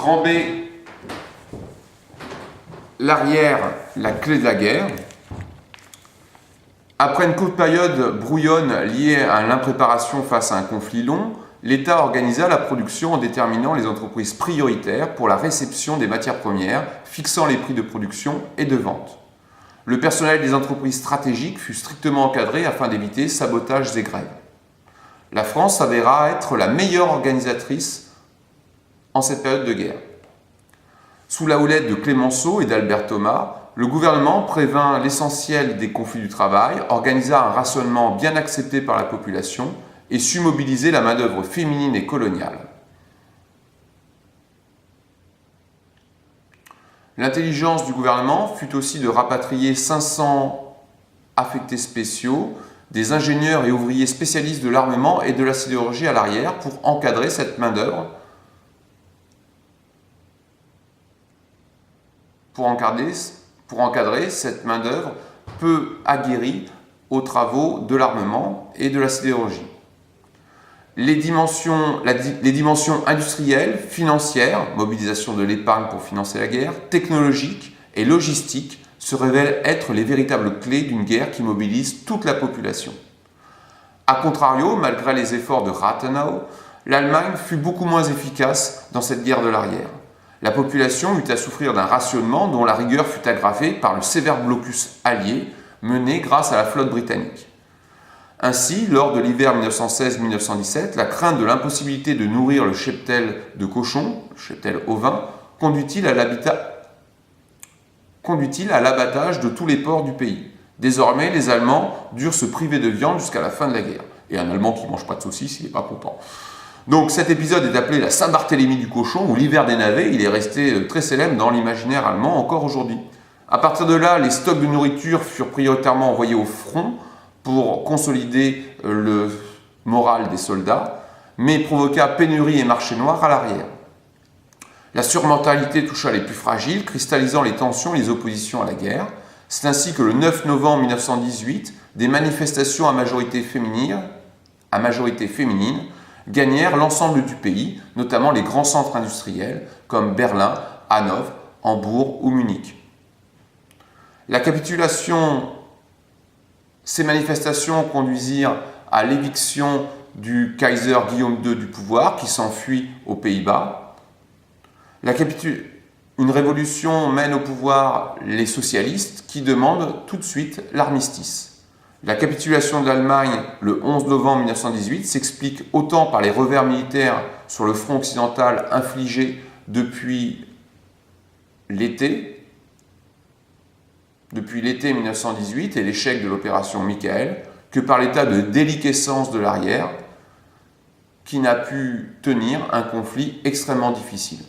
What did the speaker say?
Grand B, l'arrière, la clé de la guerre. Après une courte période brouillonne liée à l'impréparation face à un conflit long, l'État organisa la production en déterminant les entreprises prioritaires pour la réception des matières premières, fixant les prix de production et de vente. Le personnel des entreprises stratégiques fut strictement encadré afin d'éviter sabotages et grèves. La France s'avéra être la meilleure organisatrice en cette période de guerre. Sous la houlette de Clémenceau et d'Albert Thomas, le gouvernement prévint l'essentiel des conflits du travail, organisa un rationnement bien accepté par la population et sut mobiliser la main-d'œuvre féminine et coloniale. L'intelligence du gouvernement fut aussi de rapatrier 500 affectés spéciaux, des ingénieurs et ouvriers spécialistes de l'armement et de la sidérurgie à l'arrière pour encadrer cette main-d'œuvre, pour encadrer cette main-d'œuvre peu aguerrie aux travaux de l'armement et de la sidérurgie. Les dimensions industrielles, financières, mobilisation de l'épargne pour financer la guerre, technologiques et logistiques se révèlent être les véritables clés d'une guerre qui mobilise toute la population. A contrario, malgré les efforts de Rathenau, l'Allemagne fut beaucoup moins efficace dans cette guerre de l'arrière. La population eut à souffrir d'un rationnement dont la rigueur fut aggravée par le sévère blocus allié mené grâce à la flotte britannique. Ainsi, lors de l'hiver 1916-1917, la crainte de l'impossibilité de nourrir le cheptel de cochons, le cheptel ovin, conduit-il à l'abattage de tous les porcs du pays. Désormais, les Allemands durent se priver de viande jusqu'à la fin de la guerre. Et un Allemand qui ne mange pas de saucisses, il n'est pas content. Donc cet épisode est appelé la Saint-Barthélemy du cochon, ou l'hiver des navets. Il est resté très célèbre dans l'imaginaire allemand encore aujourd'hui. À partir de là, les stocks de nourriture furent prioritairement envoyés au front pour consolider le moral des soldats, mais provoqua pénurie et marché noir à l'arrière. La surmentalité toucha les plus fragiles, cristallisant les tensions et les oppositions à la guerre. C'est ainsi que le 9 novembre 1918, des manifestations à majorité féminine gagnèrent l'ensemble du pays, notamment les grands centres industriels comme Berlin, Hanovre, Hambourg ou Munich. Ces manifestations conduisirent à l'éviction du Kaiser Guillaume II du pouvoir, qui s'enfuit aux Pays-Bas. Une révolution mène au pouvoir les socialistes, qui demandent tout de suite l'armistice. La capitulation de l'Allemagne le 11 novembre 1918 s'explique autant par les revers militaires sur le front occidental infligés depuis l'été 1918 et l'échec de l'opération Michael, que par l'état de déliquescence de l'arrière qui n'a pu tenir un conflit extrêmement difficile.